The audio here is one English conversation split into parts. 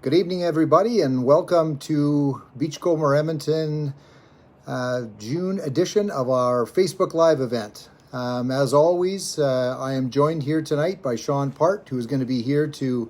Good evening, everybody, and welcome to Beachcomber Edmonton June edition of our Facebook Live event. As always, I am joined here tonight by Sean Part, who is going to be here to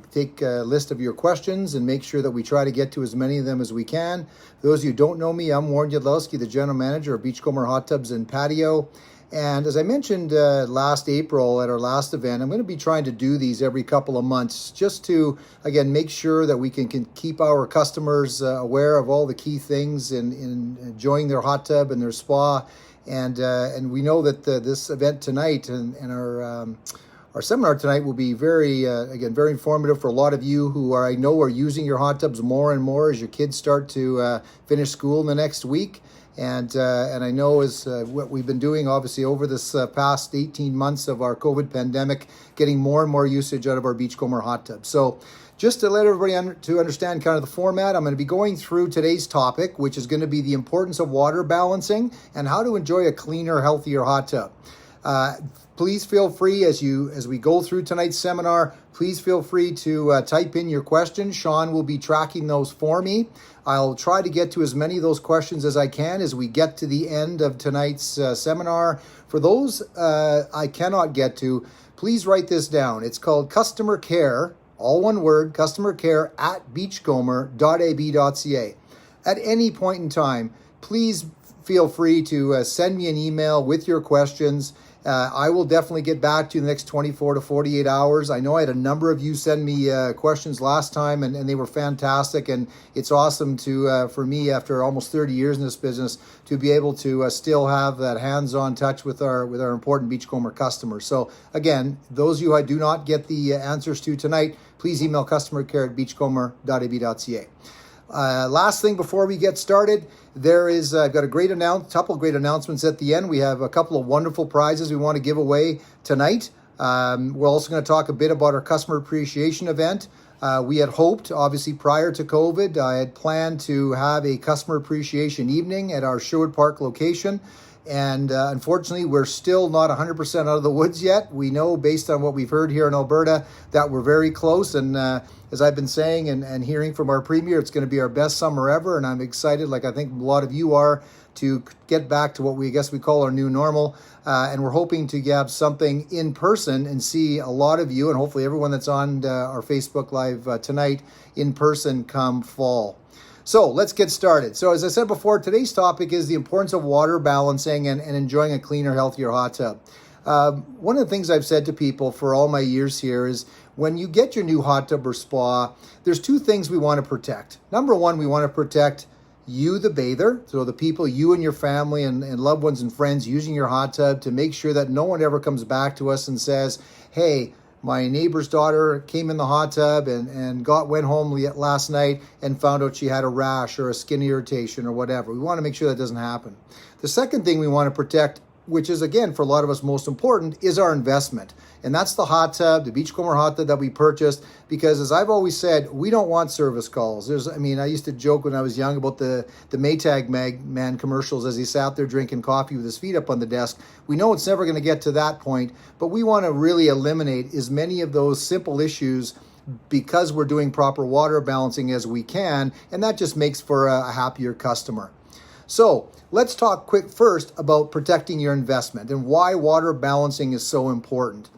take a list of your questions and make sure that we try to get to as many of them as we can. For those of you who don't know me, I'm Warren Yudlowski, the General Manager of Beachcomber Hot Tubs and Patio. And as I mentioned last April at our last event, I'm going to be trying to do these every couple of months just to, again, make sure that we can keep our customers aware of all the key things in enjoying their hot tub and their spa. And we know that this event tonight and our seminar tonight will be very informative for a lot of you who I know are using your hot tubs more and more as your kids start to finish school in the next week. And I know as what we've been doing, obviously, over this past 18 months of our COVID pandemic, getting more and more usage out of our Beachcomber hot tubs. So just to let everybody understand kind of the format, I'm going to be going through today's topic, which is going to be the importance of water balancing and how to enjoy a cleaner, healthier hot tub. Please feel free as we go through tonight's seminar, please feel free to type in your questions. Sean will be tracking those for me. I'll try to get to as many of those questions as I can as we get to the end of tonight's seminar. For those I cannot get to, please write this down. It's called Customer Care, all one word, customer care at beachcomber.ab.ca. At any point in time, please feel free to send me an email with your questions. I will definitely get back to you in the next 24 to 48 hours. I know I had a number of you send me questions last time, and they were fantastic. And it's awesome to for me, after almost 30 years in this business, to be able to still have that hands-on touch with our important Beachcomber customers. So again, those of you I do not get the answers to tonight, please email customercare@beachcomber.ab.ca. Last thing before we get started, I've got a couple of great announcements at the end. We have a couple of wonderful prizes we want to give away tonight. We're also going to talk a bit about our customer appreciation event. We had hoped, obviously prior to COVID, I had planned to have a customer appreciation evening at our Sherwood Park location. And unfortunately, we're still not 100% out of the woods yet. We know, based on what we've heard here in Alberta, that we're very close. And as I've been saying and hearing from our premier, it's going to be our best summer ever. And I'm excited, like I think a lot of you are, to get back to what we call our new normal. And we're hoping to have something in person and see a lot of you, and hopefully everyone that's on our Facebook Live tonight in person come fall. So let's get started. So as I said before, today's topic is the importance of water balancing and enjoying a cleaner, healthier hot tub. One of the things I've said to people for all my years here is when you get your new hot tub or spa, there's two things we want to protect. Number one, we want to protect you, the bather, so the people, you and your family and loved ones and friends using your hot tub, to make sure that no one ever comes back to us and says, hey, my neighbor's daughter came in the hot tub and went home last night and found out she had a rash or a skin irritation or whatever. We want to make sure that doesn't happen. The second thing we want to protect, which is, again, for a lot of us most important, is our investment. And that's the hot tub, the Beachcomber hot tub that we purchased, because as I've always said, we don't want service calls. I used to joke when I was young about the Maytag man commercials as he sat there drinking coffee with his feet up on the desk. We know it's never going to get to that point, but we want to really eliminate as many of those simple issues because we're doing proper water balancing as we can, and that just makes for a happier customer. So let's talk quick first about protecting your investment and why water balancing is so important.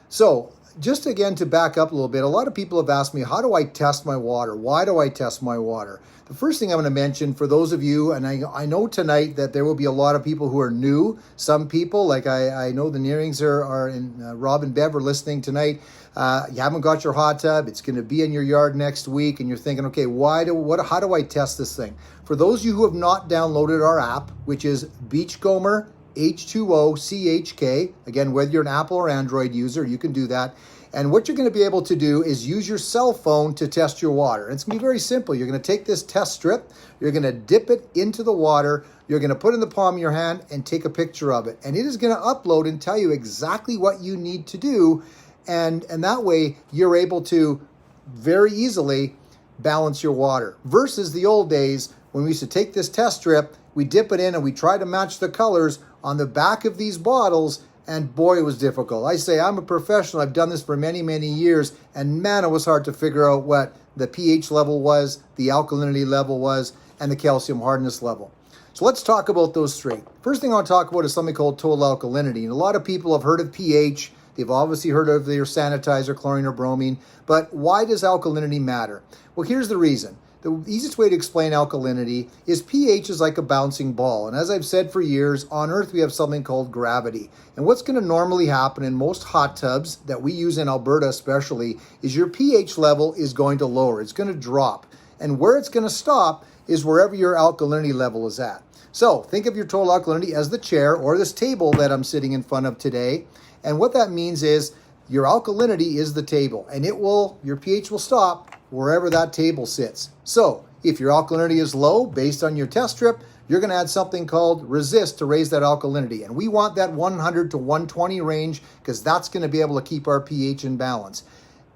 So just again to back up a little bit, a lot of people have asked me, how do I test my water? Why do I test my water? The first thing I'm going to mention for those of you, and I know tonight that there will be a lot of people who are new. Some people, like I know the Nearings are in, Rob and Bev are listening tonight. You haven't got your hot tub. It's going to be in your yard next week. And you're thinking, okay, how do I test this thing? For those of you who have not downloaded our app, which is Beachcomber H2O CHK, again, whether you're an Apple or Android user, you can do that. And what you're going to be able to do is use your cell phone to test your water. And it's going to be very simple. You're going to take this test strip, you're going to dip it into the water, you're going to put it in the palm of your hand and take a picture of it. And it is going to upload and tell you exactly what you need to do. And that way you're able to very easily balance your water. Versus the old days when we used to take this test strip, we dip it in and we try to match the colors on the back of these bottles, And boy, it was difficult. I say I'm a professional. I've done this for many, many years. And man, it was hard to figure out what the pH level was, the alkalinity level was, and the calcium hardness level. So let's talk about those three. First thing I want to talk about is something called total alkalinity. And a lot of people have heard of pH. They've obviously heard of their sanitizer, chlorine or bromine. But why does alkalinity matter? Well, here's the reason. The easiest way to explain alkalinity is pH is like a bouncing ball. And as I've said for years, on Earth we have something called gravity. And what's going to normally happen in most hot tubs that we use in Alberta especially is your pH level is going to lower. It's going to drop. And where it's going to stop is wherever your alkalinity level is at. So think of your total alkalinity as the chair or this table that I'm sitting in front of today. And what that means is your alkalinity is the table, and your pH will stop wherever that table sits. So if your alkalinity is low based on your test strip, you're going to add something called resist to raise that alkalinity. And we want that 100 to 120 range because that's going to be able to keep our pH in balance.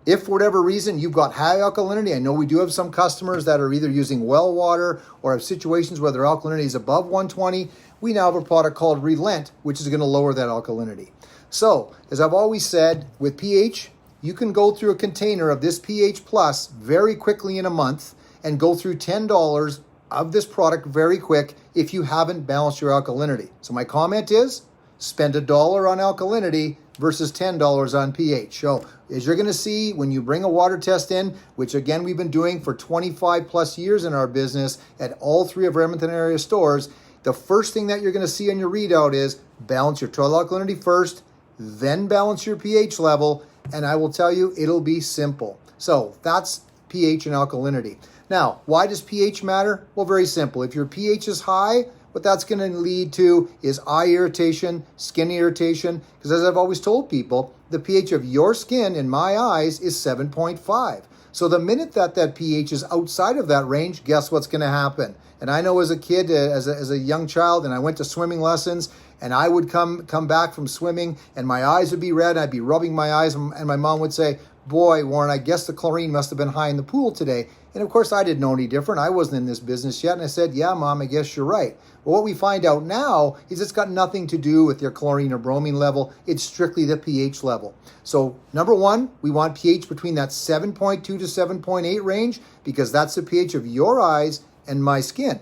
If for whatever reason you've got high alkalinity, I know we do have some customers that are either using well water or have situations where their alkalinity is above 120, we now have a product called Relent, which is going to lower that alkalinity. So, as I've always said, with pH, you can go through a container of this pH Plus very quickly in a month and go through $10 of this product very quick if you haven't balanced your alkalinity. So my comment is, spend $1 on alkalinity versus $10 on pH. So, as you're going to see when you bring a water test in, which again we've been doing for 25 plus years in our business at all three of our Edmonton area stores, the first thing that you're going to see on your readout is balance your total alkalinity first, then balance your pH level, and I will tell you, it'll be simple. So that's pH and alkalinity. Now, why does pH matter? Well, very simple. If your pH is high, what that's going to lead to is eye irritation, skin irritation, because as I've always told people, the pH of your skin in my eyes is 7.5. So the minute that pH is outside of that range, guess what's going to happen? And I know as a kid, as a young child, and I went to swimming lessons, and I would come back from swimming, and my eyes would be red, I'd be rubbing my eyes, and my mom would say, boy, Warren, I guess the chlorine must have been high in the pool today. And of course, I didn't know any different. I wasn't in this business yet. And I said, yeah, Mom, I guess you're right. But what we find out now is it's got nothing to do with your chlorine or bromine level. It's strictly the pH level. So number one, we want pH between that 7.2 to 7.8 range because that's the pH of your eyes and my skin.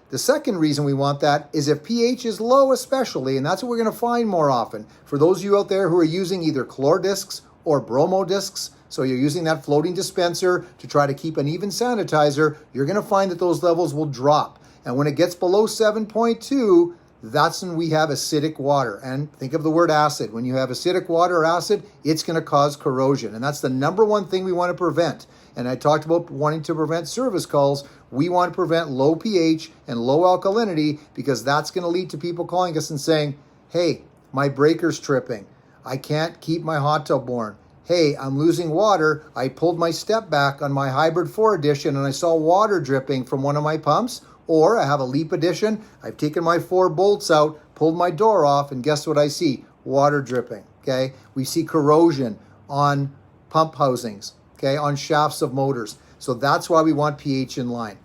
The second reason we want that is if pH is low especially, and that's what we're going to find more often. For those of you out there who are using either chlor discs or bromo discs, so you're using that floating dispenser to try to keep an even sanitizer, you're going to find that those levels will drop. And when it gets below 7.2, that's when we have acidic water. And think of the word acid. When you have acidic water or acid, it's going to cause corrosion. And that's the number one thing we want to prevent. And I talked about wanting to prevent service calls. We want to prevent low pH and low alkalinity because that's going to lead to people calling us and saying, hey, my breaker's tripping. I can't keep my hot tub warm. Hey, I'm losing water. I pulled my step back on my Hybrid 4 edition and I saw water dripping from one of my pumps. Or I have a Leap edition. I've taken my 4 bolts out, pulled my door off, and guess what I see? Water dripping, okay? We see corrosion on pump housings, okay, on shafts of motors. So that's why we want pH in line.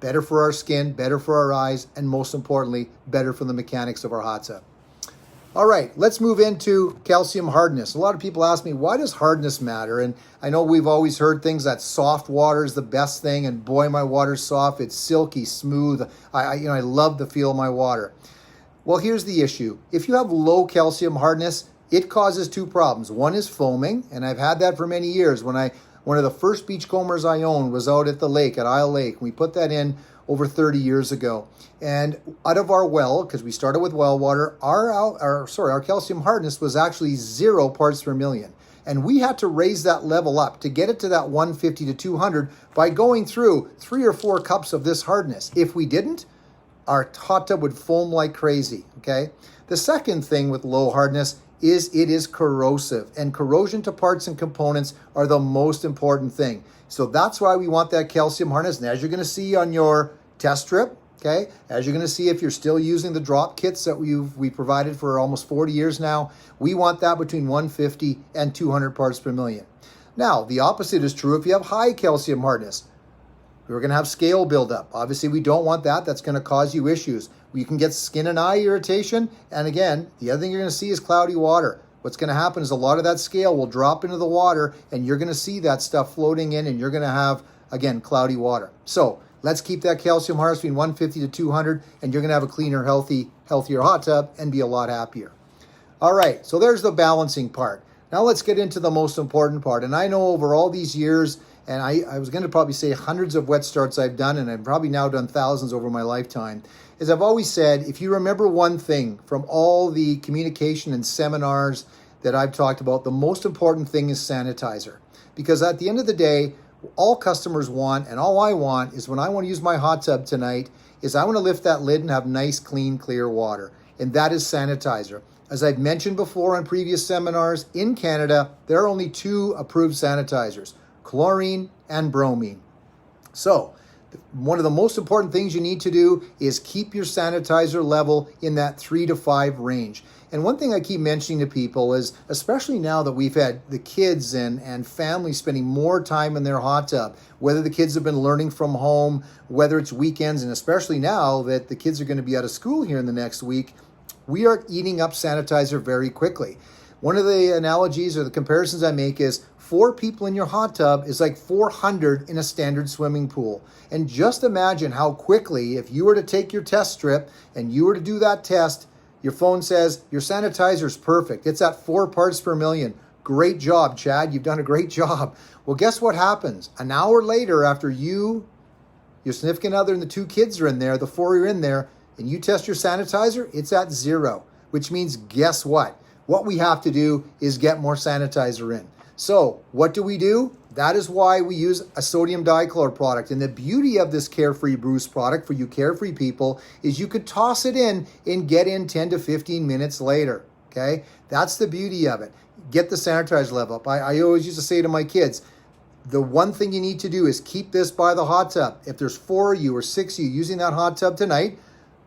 Better for our skin, better for our eyes, and most importantly, better for the mechanics of our hot tub. All right, let's move into calcium hardness. A lot of people ask me, why does hardness matter? And I know we've always heard things that soft water is the best thing, and boy, my water's soft. It's silky, smooth. I love the feel of my water. Well, here's the issue. If you have low calcium hardness, it causes 2 problems. One is foaming, and I've had that for many years. One of the first Beachcombers I owned was out at the lake, at Isle Lake. We put that in over 30 years ago. And out of our well, because we started with well water, our calcium hardness was actually 0 parts per million. And we had to raise that level up to get it to that 150 to 200 by going through 3 or 4 cups of this hardness. If we didn't, our hot tub would foam like crazy, okay? The second thing with low hardness is it is corrosive, and corrosion to parts and components are the most important thing. So that's why we want that calcium hardness. And as you're going to see on your test strip, okay, as you're going to see if you're still using the drop kits that we provided for almost 40 years now, we want that between 150 and 200 parts per million. Now, the opposite is true if you have high calcium hardness. We're going to have scale buildup. Obviously, we don't want that. That's going to cause you issues. You can get skin and eye irritation. And again, the other thing you're going to see is cloudy water. What's going to happen is a lot of that scale will drop into the water, and you're going to see that stuff floating in, and you're going to have, again, cloudy water. So let's keep that calcium hardness between 150 to 200, and you're going to have a cleaner, healthier hot tub and be a lot happier. All right, so there's the balancing part. Now let's get into the most important part. And I know over all these years, and I was going to probably say hundreds of wet starts I've done, and I've probably now done thousands over my lifetime, is I've always said, if you remember one thing from all the communication and seminars that I've talked about, the most important thing is sanitizer. Because at the end of the day, all customers want, and all I want, is when I want to use my hot tub tonight, is I want to lift that lid and have nice, clean, clear water. And that is sanitizer. As I've mentioned before on previous seminars, in Canada, there are only 2 approved sanitizers, chlorine and bromine. So, one of the most important things you need to do is keep your sanitizer level in that 3 to 5 range. And one thing I keep mentioning to people is, especially now that we've had the kids and families spending more time in their hot tub, whether the kids have been learning from home, whether it's weekends, and especially now that the kids are going to be out of school here in the next week, we are eating up sanitizer very quickly. One of the analogies or the comparisons I make is 4 people in your hot tub is like 400 in a standard swimming pool. And just imagine how quickly, if you were to take your test strip and you were to do that test, your phone says, your sanitizer is perfect. It's at 4 parts per million. Great job, Chad. You've done a great job. Well, guess what happens? An hour later, after you, your significant other, and the 2 kids are in there, the 4 are in there, and you test your sanitizer, it's at 0, which means guess what? What we have to do is get more sanitizer in. So what do? That is why we use a sodium dichloride product. And the beauty of this Carefree Boost product for you carefree people is you could toss it in and get in 10 to 15 minutes later, okay? That's the beauty of it. Get the sanitizer level up. I always used to say to my kids, the one thing you need to do is keep this by the hot tub. If there's 4 of you or 6 of you using that hot tub tonight,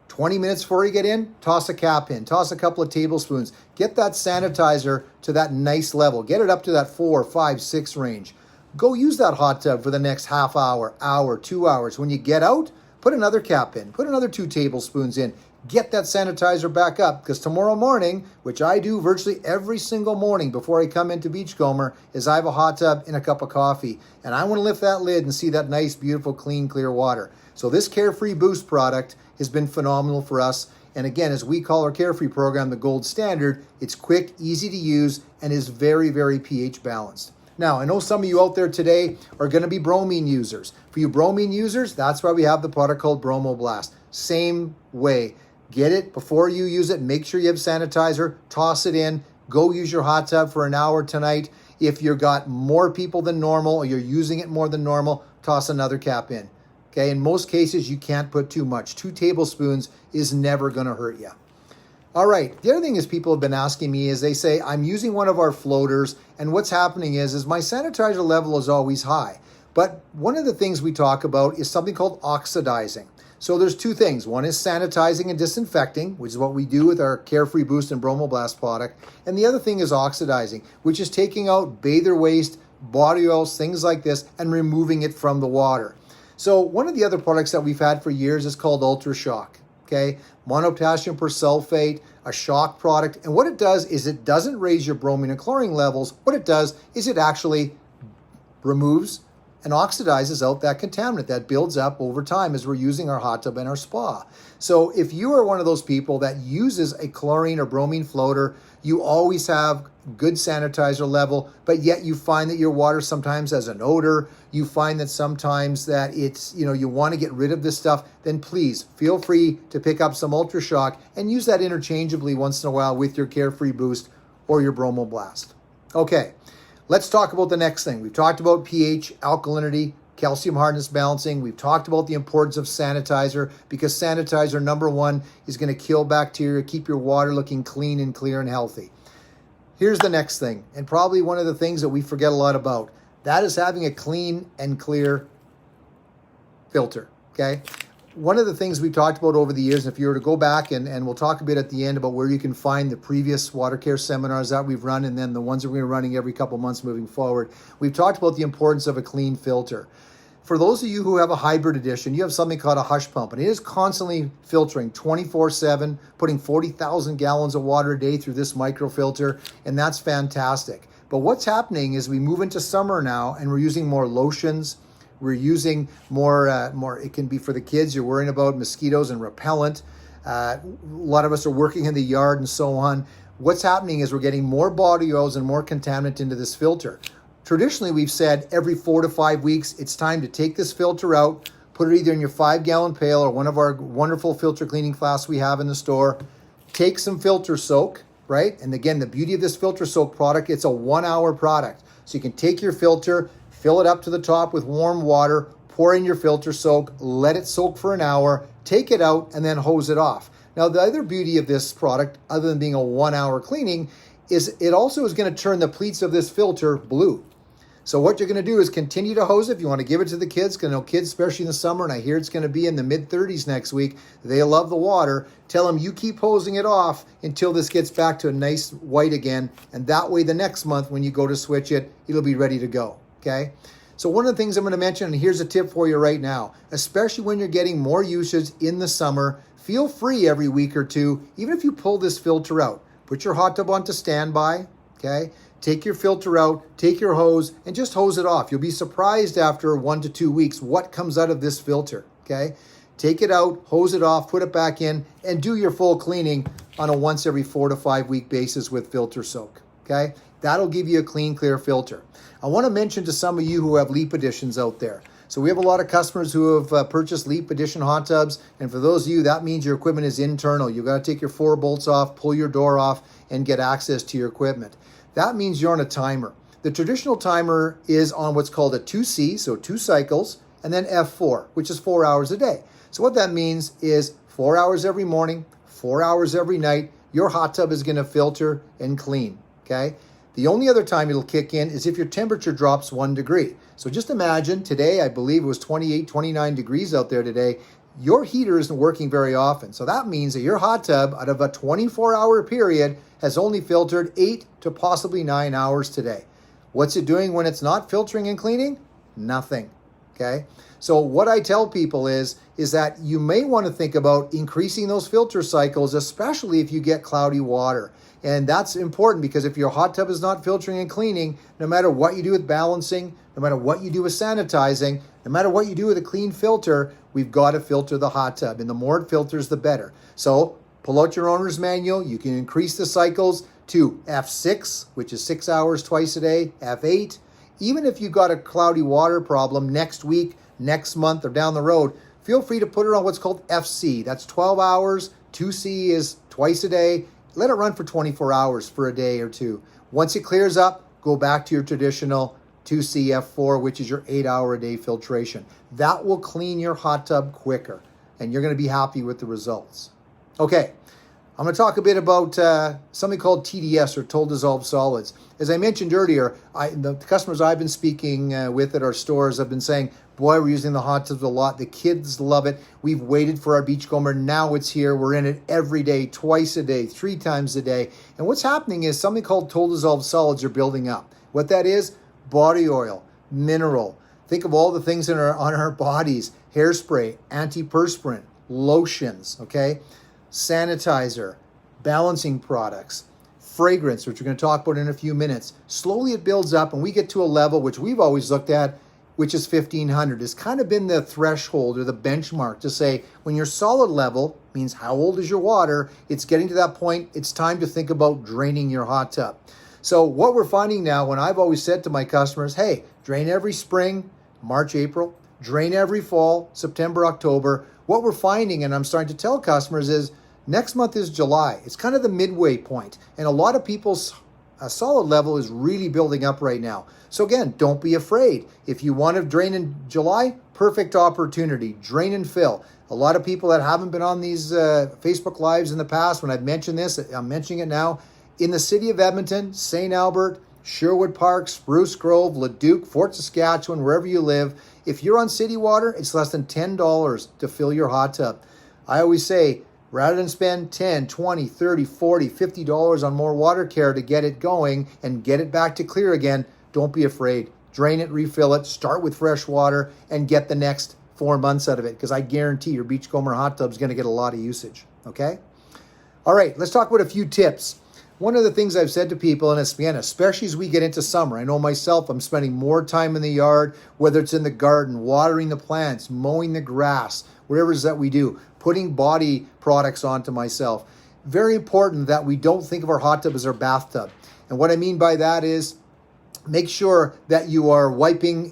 20 minutes before you get in, toss a cap in, toss a couple of tablespoons. Get that sanitizer to that nice level. Get it up to that 4, 5, 6 range. Go use that hot tub for the next half hour, 2 hours. When you get out, put another cap in, put another 2 tablespoons in. Get that sanitizer back up, because tomorrow morning, which I do virtually every single morning before I come into Beachcomber, is I have a hot tub and a cup of coffee. And I want to lift that lid and see that nice, beautiful, clean, clear water. So this Carefree Boost product has been phenomenal for us. And again, as we call our Carefree program the gold standard, it's quick, easy to use, and is very, very pH balanced. Now, I know some of you out there today are going to be bromine users. For you bromine users, that's why we have the product called Bromo Blast. Same way. Get it before you use it. Make sure you have sanitizer. Toss it in. Go use your hot tub for an hour tonight. If you've got more people than normal or you're using it more than normal, toss another cap in. Okay, in most cases, you can't put too much. 2 tablespoons is never going to hurt you. All right, the other thing is people have been asking me is they say, I'm using one of our floaters, and what's happening is my sanitizer level is always high. But one of the things we talk about is something called oxidizing. So there's 2 things. One is sanitizing and disinfecting, which is what we do with our Carefree Boost and Bromo Blast product. And the other thing is oxidizing, which is taking out bather waste, body oils, things like this, and removing it from the water. So one of the other products that we've had for years is called Ultra Shock, okay? Monopotassium persulfate, a shock product. And what it does is it doesn't raise your bromine and chlorine levels. What it does is it actually removes and oxidizes out that contaminant that builds up over time as we're using our hot tub and our spa. So if you are one of those people that uses a chlorine or bromine floater, you always have good sanitizer level, but yet you find that your water sometimes has an odor, you find that sometimes that it's, you want to get rid of this stuff, then please feel free to pick up some Ultra Shock and use that interchangeably once in a while with your Carefree Boost or your Bromo Blast. Okay, let's talk about the next thing. We've talked about pH, alkalinity, calcium hardness balancing. We've talked about the importance of sanitizer, because sanitizer, number 1, is going to kill bacteria, keep your water looking clean and clear and healthy. Here's the next thing, and probably one of the things that we forget a lot about. That is having a clean and clear filter, okay? One of the things we've talked about over the years, if you were to go back, and we'll talk a bit at the end about where you can find the previous Watercare seminars that we've run, and then the ones that we're running every couple months moving forward, we've talked about the importance of a clean filter. for those of you who have a hybrid edition, you have something called a hush pump, and it is constantly filtering 24/7, putting 40,000 gallons of water a day through this microfilter, and that's fantastic. But what's happening is we move into summer now, and we're using more lotions. We're using more, it can be for the kids. You're worrying about mosquitoes and repellent. A lot of us are working in the yard and so on. What's happening is we're getting more body oils and more contaminant into this filter. Traditionally, we've said every 4 to 5 weeks, it's time to take this filter out, put it either in your 5-gallon pail or one of our wonderful filter cleaning flasks we have in the store. Take some filter soak, right? And again, the beauty of this filter soak product, it's a 1-hour product. So you can take your filter, fill it up to the top with warm water, pour in your filter soak, let it soak for an hour, take it out, and then hose it off. Now, the other beauty of this product, other than being a 1-hour cleaning, is it also is going to turn the pleats of this filter blue. So what you're going to do is continue to hose it. If you want to give it to the kids, because I know kids, especially in the summer, and I hear it's going to be in the mid-30s next week, they love the water. Tell them you keep hosing it off until this gets back to a nice white again. And that way the next month when you go to switch it, it'll be ready to go, okay? So one of the things I'm going to mention, and here's a tip for you right now, especially when you're getting more usage in the summer, feel free every week or two, even if you pull this filter out, put your hot tub onto standby, okay? Take your filter out, take your hose, and just hose it off. You'll be surprised after 1 to 2 weeks what comes out of this filter, okay? Take it out, hose it off, put it back in, and do your full cleaning on a once every 4 to 5 week basis with filter soak, okay? That'll give you a clean, clear filter. I want to mention to some of you who have Leap Editions out there. So we have a lot of customers who have purchased Leap Edition hot tubs, and for those of you, that means your equipment is internal. You've got to take your 4 bolts off, pull your door off, and get access to your equipment. That means you're on a timer. The traditional timer is on what's called a 2C, so 2 cycles, and then F4, which is 4 hours a day. So what that means is 4 hours every morning, 4 hours every night, your hot tub is going to filter and clean, okay? The only other time it'll kick in is if your temperature drops 1 degree. So just imagine today, I believe it was 28, 29 degrees out there today. Your heater isn't working very often. So that means that your hot tub, out of a 24-hour period, has only filtered 8 to possibly 9 hours today. What's it doing when it's not filtering and cleaning? Nothing, okay? So what I tell people is that you may want to think about increasing those filter cycles, especially if you get cloudy water. And that's important because if your hot tub is not filtering and cleaning, no matter what you do with balancing, no matter what you do with sanitizing, no matter what you do with a clean filter, we've got to filter the hot tub. And the more it filters, the better. So pull out your owner's manual. You can increase the cycles to F6, which is 6 hours twice a day, F8. Even if you've got a cloudy water problem next week, next month, or down the road, feel free to put it on what's called FC. That's 12 hours. 2C is twice a day. Let it run for 24 hours for a day or two. Once it clears up, go back to your traditional 2C F4, which is your 8-hour-a-day filtration. That will clean your hot tub quicker, and you're going to be happy with the results. Okay, I'm going to talk a bit about something called TDS, or Total Dissolved Solids. As I mentioned earlier, the customers I've been speaking with at our stores have been saying, boy, we're using the hot tubs a lot. The kids love it. We've waited for our Beachcomber. Now it's here. We're in it every day, twice a day, 3 times a day. And what's happening is something called Total Dissolved Solids are building up. What that is, body oil, mineral. Think of all the things that are on our bodies. Hairspray, antiperspirant, lotions, okay? Sanitizer, balancing products, fragrance, which we're going to talk about in a few minutes. Slowly it builds up, and we get to a level which we've always looked at, which is 1,500. It's kind of been the threshold or the benchmark to say when your solid level, means how old is your water, it's getting to that point, it's time to think about draining your hot tub. So what we're finding now, when I've always said to my customers, hey, drain every spring, March, April, drain every fall, September, October, what we're finding, and I'm starting to tell customers, is next month is July. It's kind of the midway point, and a lot of people's solid level is really building up right now. So again, don't be afraid. If you want to drain in July, perfect opportunity. Drain and fill. A lot of people that haven't been on these Facebook Lives in the past, when I've mentioned this, I'm mentioning it now. In the city of Edmonton, St. Albert, Sherwood Park, Spruce Grove, Leduc, Fort Saskatchewan, wherever you live, if you're on city water, it's less than $10 to fill your hot tub. I always say, rather than spend $10, $20, $30, $40, $50 on more Watercare to get it going and get it back to clear again, don't be afraid. drain it, refill it, start with fresh water, and get the next 4 months out of it, because I guarantee your Beachcomber hot tub is going to get a lot of usage, okay? All right, let's talk about a few tips. One of the things I've said to people, and again, especially as we get into summer, I know myself, I'm spending more time in the yard, whether it's in the garden, watering the plants, mowing the grass, whatever it is that we do, putting body products onto myself. Very important that we don't think of our hot tub as our bathtub. And what I mean by that is make sure that you are wiping,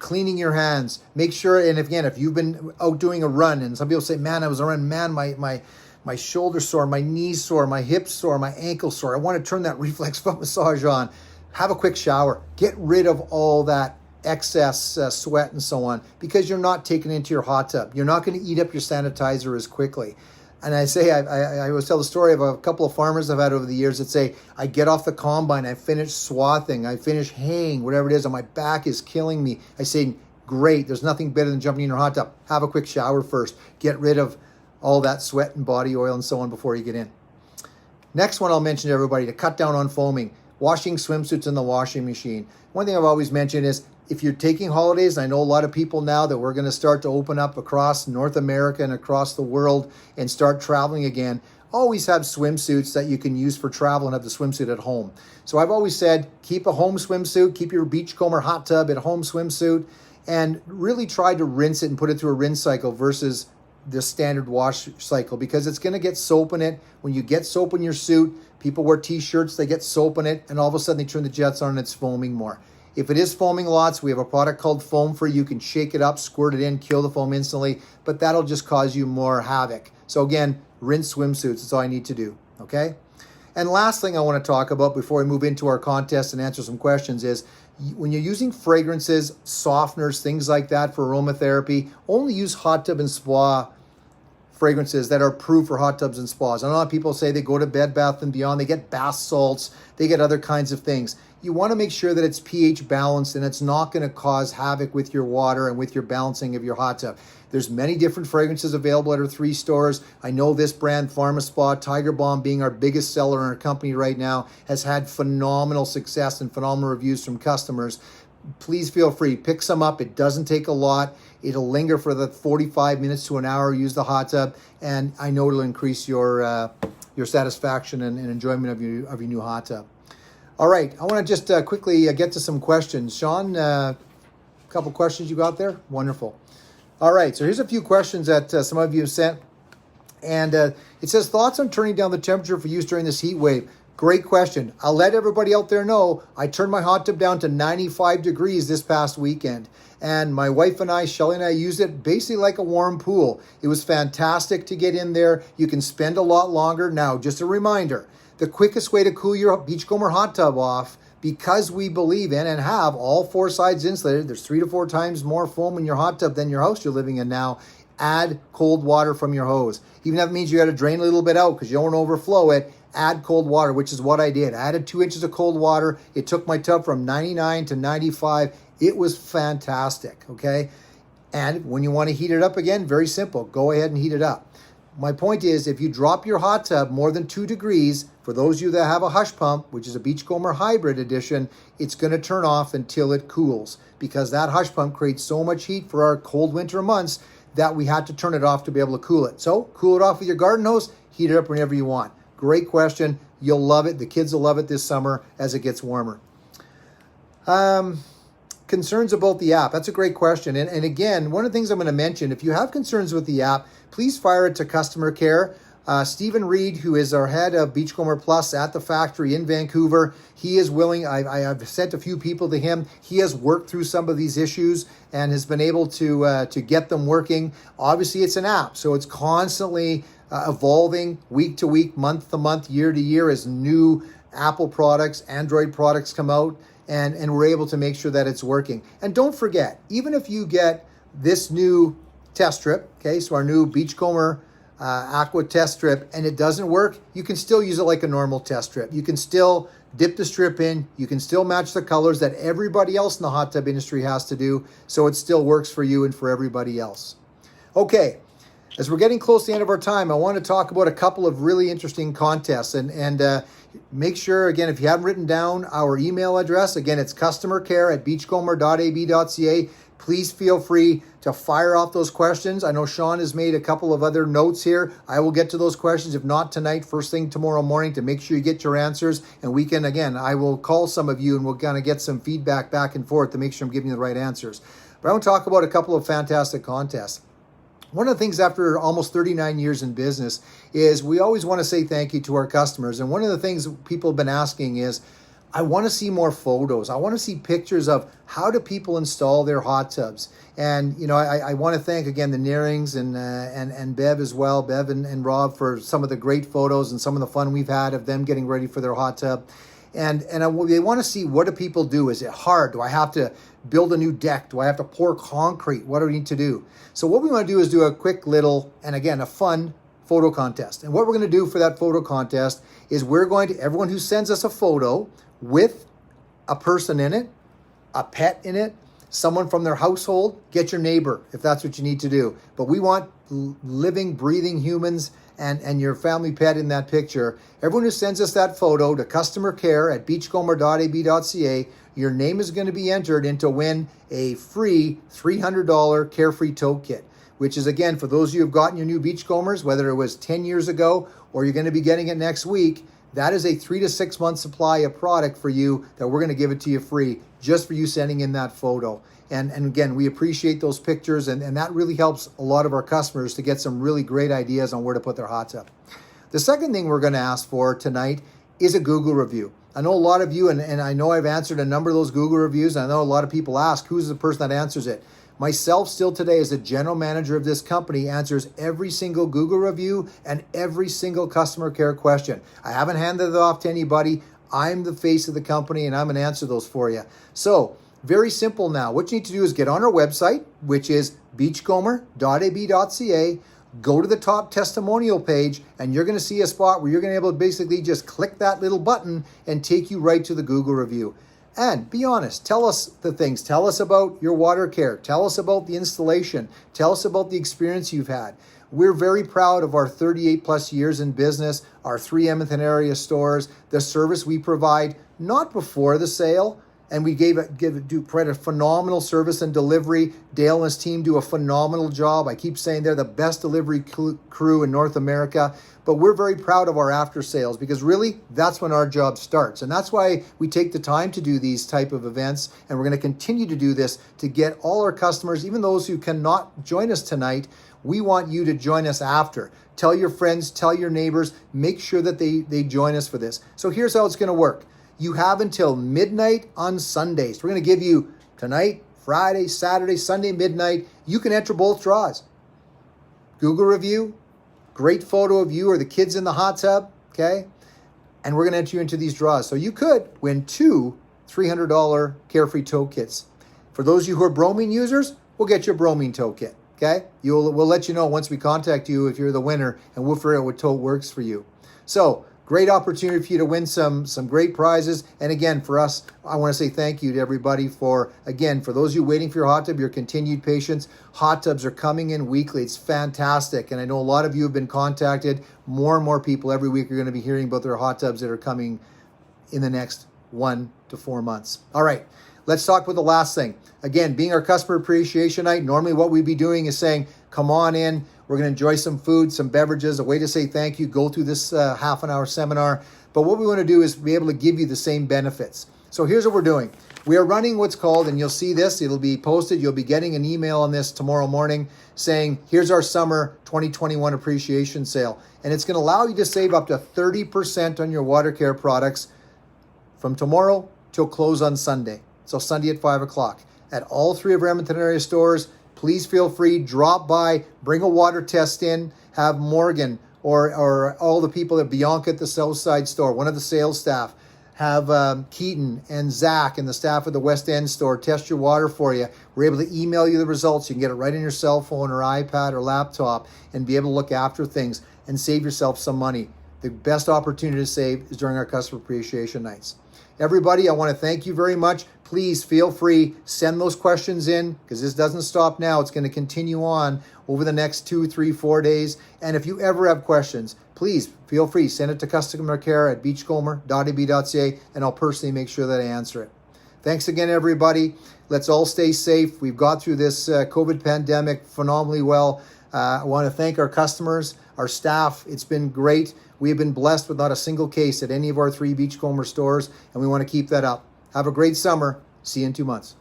cleaning your hands. Make sure, and again, if you've been out doing a run, and some people say, man, I was running, man, my shoulder sore, my knees sore, my hips sore, my ankle sore. I want to turn that reflex foot massage on. Have a quick shower. Get rid of all that excess sweat and so on, because you're not taking it into your hot tub. You're not going to eat up your sanitizer as quickly. And I say, I always tell the story of a couple of farmers I've had over the years that say, I get off the combine, I finish swathing, I finish haying, whatever it is, and my back is killing me. I say, great, there's nothing better than jumping in your hot tub. Have a quick shower first. Get rid of all that sweat and body oil and so on before you get in. Next one I'll mention to everybody, to cut down on foaming. Washing swimsuits in the washing machine. One thing I've always mentioned is, if you're taking holidays, and I know a lot of people now that we're going to start to open up across North America and across the world and start traveling again, always have swimsuits that you can use for travel and have the swimsuit at home. So I've always said, keep a home swimsuit, keep your Beachcomber hot tub at home swimsuit, and really try to rinse it and put it through a rinse cycle versus the standard wash cycle, because it's going to get soap in it. When you get soap in your suit, people wear t-shirts, they get soap in it, and all of a sudden they turn the jets on and it's foaming more. If it is foaming lots, we have a product called Foam Free. You can shake it up, squirt it in, kill the foam instantly, but that'll just cause you more havoc. So again, rinse swimsuits. That's all I need to do, okay? And last thing I want to talk about before we move into our contest and answer some questions is, when you're using fragrances, softeners, things like that for aromatherapy, only use hot tub and spa fragrances that are approved for hot tubs and spas. I know a lot of people say they go to Bed Bath & Beyond, they get bath salts, they get other kinds of things. You want to make sure that it's pH balanced and it's not going to cause havoc with your water and with your balancing of your hot tub. There's many different fragrances available at our 3 stores. I know this brand, PharmaSpa, Tiger Balm, being our biggest seller in our company right now, has had phenomenal success and phenomenal reviews from customers. Please feel free, pick some up. It doesn't take a lot. It'll linger for the 45 minutes to an hour. Use the hot tub, and I know it'll increase your satisfaction and enjoyment of your new hot tub. All right, I want to just quickly get to some questions. Sean, a couple questions you got there? Wonderful. All right, so here's a few questions that some of you have sent. And it says, thoughts on turning down the temperature for use during this heat wave? Great question. I'll let everybody out there know, I turned my hot tub down to 95 degrees this past weekend. And my wife and I, Shelly and I, used it basically like a warm pool. It was fantastic to get in there. You can spend a lot longer. Now, just a reminder, the quickest way to cool your Beachcomber hot tub off, because we believe in and have all 4 sides insulated, there's 3 to 4 times more foam in your hot tub than your house you're living in now. Add cold water from your hose. Even if it means you got to drain a little bit out because you don't want to overflow it, add cold water, which is what I did. I added 2 inches of cold water. It took my tub from 99 to 95. It was fantastic, okay? And when you want to heat it up again, very simple. Go ahead and heat it up. My point is, if you drop your hot tub more than 2 degrees, for those of you that have a hush pump, which is a Beachcomber hybrid edition, it's going to turn off until it cools, because that hush pump creates so much heat for our cold winter months that we had to turn it off to be able to cool it. So cool it off with your garden hose, heat it up whenever you want. Great question. You'll love it. The kids will love it this summer as it gets warmer. Concerns about the app. That's a great question. And again, one of the things I'm going to mention, if you have concerns with the app, please fire it to customer care. Stephen Reed, who is our head of Beachcomber Plus at the factory in Vancouver, he is willing. I've sent a few people to him. He has worked through some of these issues and has been able to get them working. Obviously, it's an app, so it's constantly evolving week to week, month to month, year to year as new Apple products, Android products come out, and we're able to make sure that it's working. And don't forget, even if you get this new test strip, okay, so our new Beachcomber Aqua test strip, and it doesn't work, you can still use it like a normal test strip. You can still dip the strip in, you can still match the colors that everybody else in the hot tub industry has to do, so it still works for you and for everybody else. Okay, As we're getting close to the end of our time, I want to talk about a couple of really interesting contests. And make sure, again, if you haven't written down our email address, again, it's customercare@beachcomber.ab.ca. Please feel free to fire off those questions. I know Sean has made a couple of other notes here. I will get to those questions, if not tonight, first thing tomorrow morning, to make sure you get your answers. And we can, again, I will call some of you and we'll kind of get some feedback back and forth to make sure I'm giving you the right answers. But I want to talk about a couple of fantastic contests. One of the things after almost 39 years in business is we always want to say thank you to our customers. And one of the things people have been asking is, I want to see more photos. I want to see pictures of how do people install their hot tubs. And, you know, I want to thank, again, the Nearings and Bev as well, Bev and Rob, for some of the great photos and some of the fun we've had of them getting ready for their hot tub. And they want to see, what do people do? Is it hard? Do I have to build a new deck? Do I have to pour concrete? What do we need to do? So what we want to do is do a quick little, and again, a fun photo contest. And what we're going to do for that photo contest is everyone who sends us a photo with a person in it, a pet in it, someone from their household, get your neighbor if that's what you need to do. But we want living, breathing humans and your family pet in that picture. Everyone who sends us that photo to customercare@beachcomber.ab.ca, your name is going to be entered into win a free $300 Carefree tote kit, which is, again, for those of you who have gotten your new Beachcombers, whether it was 10 years ago or you're going to be getting it next week, that is a 3 to 6 month supply of product for you that we're going to give it to you free just for you sending in that photo. And again, we appreciate those pictures, and that really helps a lot of our customers to get some really great ideas on where to put their hot tub. The second thing we're going to ask for tonight is a Google review. I know a lot of you, and I know I've answered a number of those Google reviews, and I know a lot of people ask, who's the person that answers it? Myself, still today, as the general manager of this company, answers every single Google review and every single customer care question. I haven't handed it off to anybody. I'm the face of the company, and I'm going to answer those for you. So, very simple now. What you need to do is get on our website, which is beachcomber.ab.ca, go to the top testimonial page, and you're going to see a spot where you're going to be able to basically just click that little button and take you right to the Google review. And be honest, tell us the things. Tell us about your Watercare. Tell us about the installation. Tell us about the experience you've had. We're very proud of our 38 plus years in business, our 3 Edmonton area stores, the service we provide, not before the sale. And we do quite a phenomenal service and delivery. Dale and his team do a phenomenal job. I keep saying they're the best delivery crew in North America. But we're very proud of our after sales, because really that's when our job starts. And that's why we take the time to do these type of events. And we're going to continue to do this to get all our customers, even those who cannot join us tonight. We want you to join us after. Tell your friends, tell your neighbors, make sure that they join us for this. So here's how it's going to work. You have until midnight on Sundays. We're going to give you tonight, Friday, Saturday, Sunday, midnight. You can enter both draws. Google review, great photo of you or the kids in the hot tub, okay? And we're going to enter you into these draws. So you could win 2 $300 Carefree tote kits. For those of you who are bromine users, we'll get you a bromine tote kit, okay? We'll let you know once we contact you if you're the winner, and we'll figure out what tote works for you. So, great opportunity for you to win some great prizes. And again, for us, I want to say thank you to everybody for those of you waiting for your hot tub, your continued patience. Hot tubs are coming in weekly. It's fantastic. And I know a lot of you have been contacted. More and more people every week are going to be hearing about their hot tubs that are coming in the next 1 to 4 months. All right, let's talk about the last thing. Again, being our customer appreciation night, normally what we'd be doing is saying, come on in. We're going to enjoy some food, some beverages, a way to say thank you, go through this half an hour seminar. But what we want to do is be able to give you the same benefits. So here's what we're doing. We are running what's called, and you'll see this, it'll be posted, you'll be getting an email on this tomorrow morning saying, here's our summer 2021 appreciation sale. And it's going to allow you to save up to 30% on your Watercare products from tomorrow till close on Sunday. So Sunday at 5 o'clock. At all 3 of our Edmonton area stores, please feel free, drop by, bring a water test in, have Morgan or all the people at Bianca at the Southside store, one of the sales staff, have Keaton and Zach and the staff at the West End store test your water for you. We're able to email you the results. You can get it right on your cell phone or iPad or laptop and be able to look after things and save yourself some money. The best opportunity to save is during our customer appreciation nights. Everybody, I want to thank you very much. Please feel free, send those questions in, because this doesn't stop now. It's going to continue on over the next 2, 3, 4 days. And if you ever have questions, please feel free, send it to customer care at beachcomber.ab.ca, and I'll personally make sure that I answer it. Thanks again, everybody. Let's all stay safe. We've got through this COVID pandemic phenomenally well. I want to thank our customers, our staff. It's been great. We have been blessed with not a single case at any of our 3 Beachcomber stores, and we want to keep that up. Have a great summer. See you in 2 months.